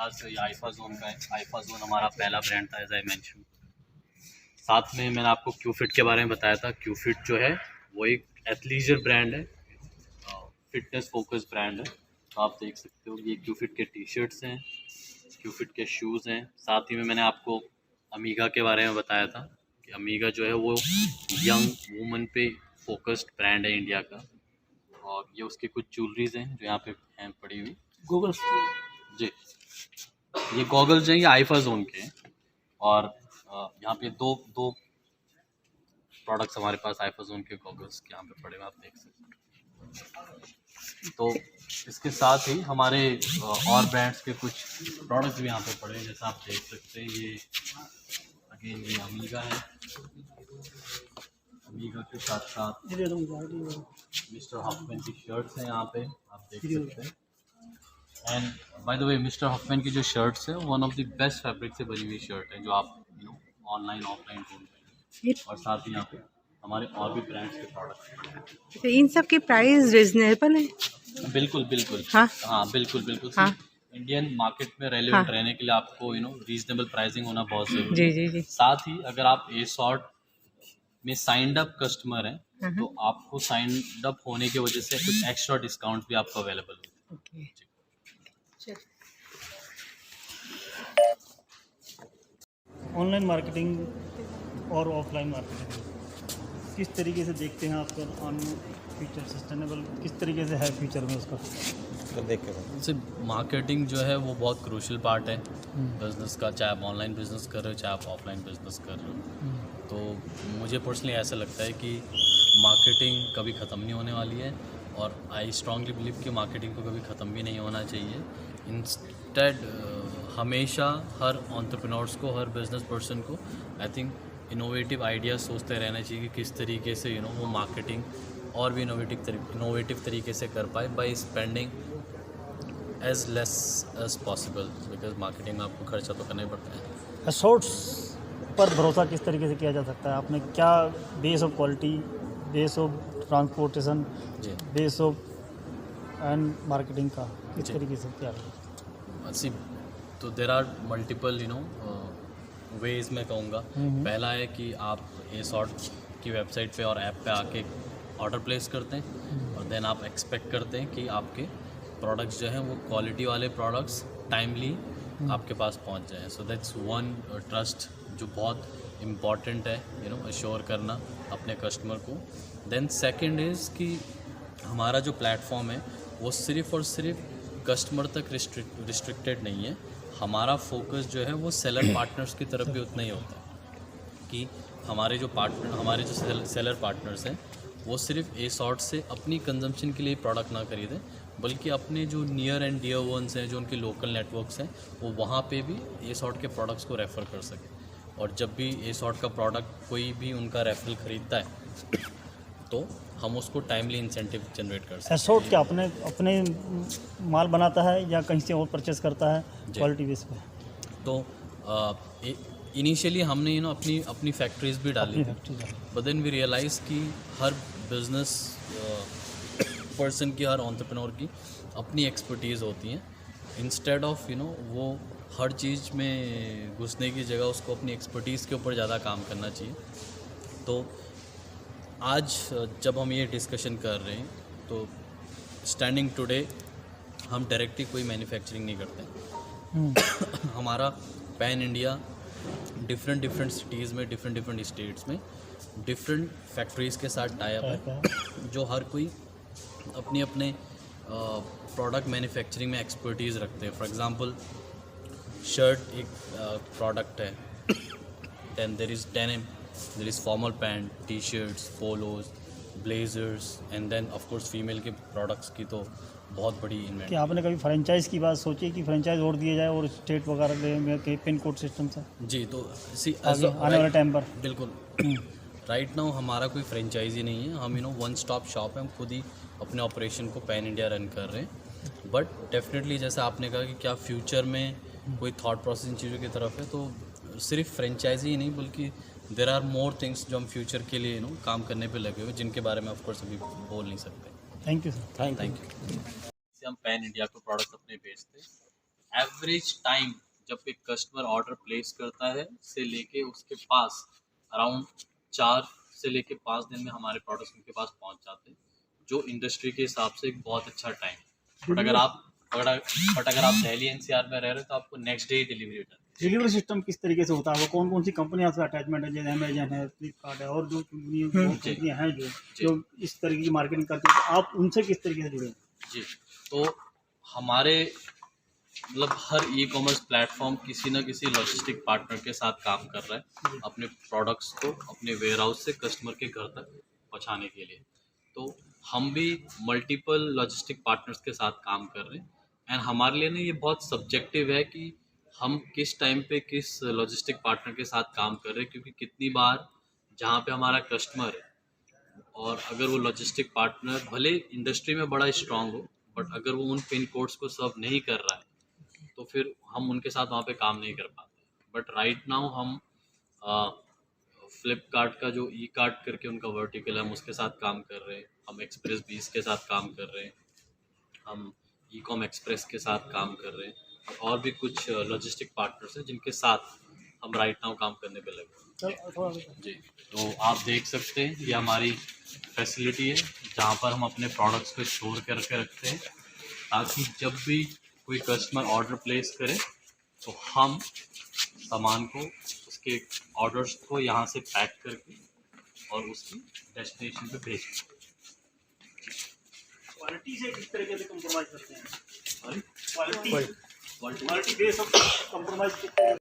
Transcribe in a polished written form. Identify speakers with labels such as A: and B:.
A: पास ये IIFA zone का है। आईफा जोन हमारा पहला ब्रांड था, एज आई मेंशन। साथ में मैंने आपको क्यूफिट के बारे में बताया था। क्यूफिट जो है वो एक एथलीजर ब्रांड है, फिटनेस फोकस ब्रांड है। तो आप देख सकते हो ये क्यूफिट के टी शर्ट्स हैं, क्यूफिट के शूज़ हैं। साथ ही में मैंने आपको अमीगा के बारे में बताया था कि अमीगा जो है वो यंग वुमन पे फोकस्ड ब्रांड है इंडिया का। और ये उसके कुछ ज्वेलरीज हैं जो यहाँ पे हैं पड़ी हुई।
B: गूगल्स
A: जी, ये गॉगल्स हैं, ये आईफा जोन के हैं। और यहाँ पे दो दो प्रोडक्ट्स हमारे पास आईफा जोन के गॉगल्स के यहाँ पे पड़े हुए, आप देख सकते हैं। तो इसके साथ ही हमारे और ब्रांड्स के कुछ प्रोडक्ट्स भी यहाँ पे पड़े हैं, जैसा आप देख सकते हैं। ये अगेन ये अमीगा है। अमीगा के साथ साथ मिस्टर हॉफमैन की शर्ट्स हैं यहाँ पे, आप देख सकते हैं। And by the way mister Hoffman की जो शर्ट्स है one of the best fabric से बनी हुई शर्ट है, जो आप ऑनलाइन ऑफलाइन ढूंढते हैं। और साथ ही यहाँ पे हमारे और भी ब्रांड्स के प्रोडक्ट्स पड़े हैं।
B: तो इन सब की प्राइस रिजनेबल है?
A: बिल्कुल बिल्कुल,
B: हाँ
A: बिल्कुल बिल्कुल।
B: हाँ
A: इंडियन मार्केट में रेलेवेंट
B: हाँ।
A: रहने के लिए आपको रीजनेबल प्राइसिंग होना बहुत जरूरी
B: जी
A: है।
B: जी जी।
A: साथ ही अगर आप ए सॉर्ट में साइंड अप कस्टमर हैं तो आपको साइंड अप होने की वजह से कुछ एक्स्ट्रा डिस्काउंट भी आपको अवेलेबल होते
B: ओके।
A: हैं।
C: ऑनलाइन मार्केटिंग और ऑफलाइन मार्केटिंग किस तरीके से देखते हैं आपका ऑन फ्यूचर सस्टेनेबल किस तरीके से है फ्यूचर में उसका तो देख के
A: जैसे मार्केटिंग जो है वो बहुत क्रूशियल पार्ट है बिजनेस का, चाहे आप ऑनलाइन बिजनेस कर रहे हो चाहे आप ऑफलाइन बिजनेस कर रहे हो। तो मुझे पर्सनली ऐसा लगता है कि मार्केटिंग कभी ख़त्म नहीं होने वाली है, और आई स्ट्रांगली बिलीव कि मार्केटिंग को कभी ख़त्म भी नहीं होना चाहिए। इंस्टेड हमेशा हर एंटरप्रेन्योर्स को, हर बिजनेस पर्सन को आई थिंक इनोवेटिव आइडियाज़ सोचते रहना चाहिए कि किस तरीके से वो मार्केटिंग और भी इनोवेटिव तरीके से कर पाए by spending as less as possible, because marketing में आपको खर्चा तो करना ही पड़ता है।
C: एसोर्ट्स पर भरोसा किस तरीके से किया जा सकता है? आपने क्या base of quality, base of transportation,
A: जी
C: बेस ऑफ एंड मार्केटिंग का किस
A: जी।
C: तरीके से क्या
A: सी तो देर आर मल्टीपल वेज मैं कहूँगा। पहला है कि आप ए सॉर्ट की वेबसाइट पे और ऐप पे आके ऑर्डर प्लेस करते हैं और देन आप एक्सपेक्ट करते हैं कि आपके प्रोडक्ट्स जो हैं वो क्वालिटी वाले प्रोडक्ट्स टाइमली आपके पास पहुंच जाएं। सो दैट्स वन ट्रस्ट जो बहुत इम्पॉर्टेंट है अश्योर करना अपने कस्टमर को। देन सेकंड इज़ कि हमारा जो प्लेटफॉर्म है वो सिर्फ़ और सिर्फ कस्टमर तक रिस्ट्रिक्टेड नहीं है। हमारा फोकस जो है वो सेलर पार्टनर्स की तरफ भी उतना ही होता है कि हमारे जो सेलर पार्टनर्स हैं वो सिर्फ ए सॉर्ट से अपनी कंजम्पशन के लिए प्रोडक्ट ना खरीदें, बल्कि अपने जो नियर एंड डियर वंस हैं, जो उनके लोकल नेटवर्क्स हैं, वो वहाँ पे भी ए सॉर्ट के प्रोडक्ट्स को रेफ़र कर सकें। और जब भी ए सॉर्ट का प्रोडक्ट कोई भी उनका रेफरल ख़रीदता है तो हम उसको टाइमली इंसेंटिव जनरेट कर सकते हैं।
C: एसोर्ट क्या अपने माल बनाता है या कहीं से और परचेस करता है क्वालिटी बेस पे?
A: तो इनिशियली हमने अपनी फैक्ट्रीज भी डाली, बट देन वी रियलाइज़ कि हर बिजनेस पर्सन की, हर एंटरप्रेन्योर की अपनी एक्सपर्टीज़ होती हैं। इंस्टेड ऑफ वो हर चीज़ में घुसने की जगह उसको अपनी एक्सपर्टीज़ के ऊपर ज़्यादा काम करना चाहिए। तो आज जब हम ये डिस्कशन कर रहे हैं तो स्टैंडिंग टुडे हम डायरेक्टली कोई मैन्युफैक्चरिंग नहीं करते। हमारा पैन इंडिया डिफरेंट सिटीज़ में, डिफरेंट स्टेट्स में डिफरेंट फैक्ट्रीज़ के साथ टाई अप है, जो हर कोई अपने प्रोडक्ट मैन्युफैक्चरिंग में एक्सपर्टीज़ रखते हैं। फॉर एग्ज़ाम्पल शर्ट एक प्रोडक्ट है, then there is denim, there is formal pants, T shirts, polos, blazers, and then of course female के प्रोडक्ट्स की तो बहुत बड़ी इन्वेंट।
C: क्या आपने कभी फ्रेंचाइज की बात सोची कि फ्रेंचाइज और दिए जाए और स्टेट वगैरह में के पिन कोड सिस्टम से?
A: जी, तो
C: आने वाले टाइम पर
A: बिल्कुल राइट नाउ हमारा कोई फ्रेंचाइजी नहीं है। हम वन स्टॉप शॉप है, हम खुद ही अपने ऑपरेशन को पैन इंडिया रन कर रहे हैं। बट डेफिनेटली जैसे आपने कहा कि क्या फ्यूचर में कोई थॉट प्रोसेस इन चीज़ों की तरफ है, तो सिर्फ फ्रेंचाइजी ही नहीं बल्कि देर आर मोर थिंग्स जो हम फ्यूचर के लिए काम करने पे लगे हुए, जिनके बारे में ऑफकोर्स अभी बोल नहीं सकते।
C: Thank you sir.
A: Thank you. हम पैन इंडिया को प्रोडक्ट अपने बेचते, एवरेज टाइम जब एक कस्टमर ऑर्डर प्लेस करता है से लेके उसके पास अराउंड 4 से लेके 5 दिन में हमारे प्रोडक्ट्स उनके पास पहुंच जाते हैं, जो इंडस्ट्री के हिसाब से एक बहुत अच्छा टाइम। बट अगर आप दिल्ली एनसीआर में रह रहे हो तो आपको नेक्स्ट डे ही डिलीवरी होता है।
C: डिलीवरी सिस्टम किस तरीके से होता है? वो कौन कौन सी कंपनियां से अटैचमेंट है, जैसे अमेजन है, फ्लिपकार्ट है, और जो कंपनियां हैं जो इस तरीके की मार्केटिंग करती है, तो आप उनसे किस तरीके से जुड़े हैं?
A: जी, तो हमारे मतलब हर ई कॉमर्स प्लेटफॉर्म किसी ना किसी लॉजिस्टिक पार्टनर के साथ काम कर रहा है अपने प्रोडक्ट्स को अपने वेयर हाउस से कस्टमर के घर तक पहुंचाने के लिए। तो हम भी मल्टीपल लॉजिस्टिक पार्टनर्स के साथ काम कर रहे हैं। एंड हमारे लिए ना ये बहुत सब्जेक्टिव है कि हम किस टाइम पे किस लॉजिस्टिक पार्टनर के साथ काम कर रहे हैं, क्योंकि कितनी बार जहाँ पे हमारा कस्टमर है और अगर वो लॉजिस्टिक पार्टनर भले इंडस्ट्री में बड़ा स्ट्रांग हो, बट अगर वो उन पिन कोड्स को सर्व नहीं कर रहा है तो फिर हम उनके साथ वहाँ पे काम नहीं कर पाते। बट राइट नाउ हम फ्लिपकार्ट का जो ई कार्ट करके उनका वर्टिकल है, हम उसके साथ काम कर रहे हैं। हम एक्सप्रेस बीस के साथ काम कर रहे हैं। हम ई कॉम एक्सप्रेस के साथ काम कर रहे हैं और भी कुछ लॉजिस्टिक पार्टनर्स हैं जिनके साथ हम राइट नाउ काम करने पे लगे हैं। जी, तो आप देख सकते हैं ये हमारी फैसिलिटी है जहाँ पर हम अपने प्रोडक्ट्स को स्टोर करके रखते हैं, ताकि जब भी कोई कस्टमर ऑर्डर प्लेस करे तो हम सामान को उसके ऑर्डर्स को यहाँ से पैक करके और उसकी डेस्टिनेशन पे भेज दें।
C: क्वालिटी से किस तरीके से कंप्रोमाइज करते हैं?
A: Sorry,
C: quality base of compromise किस तरीके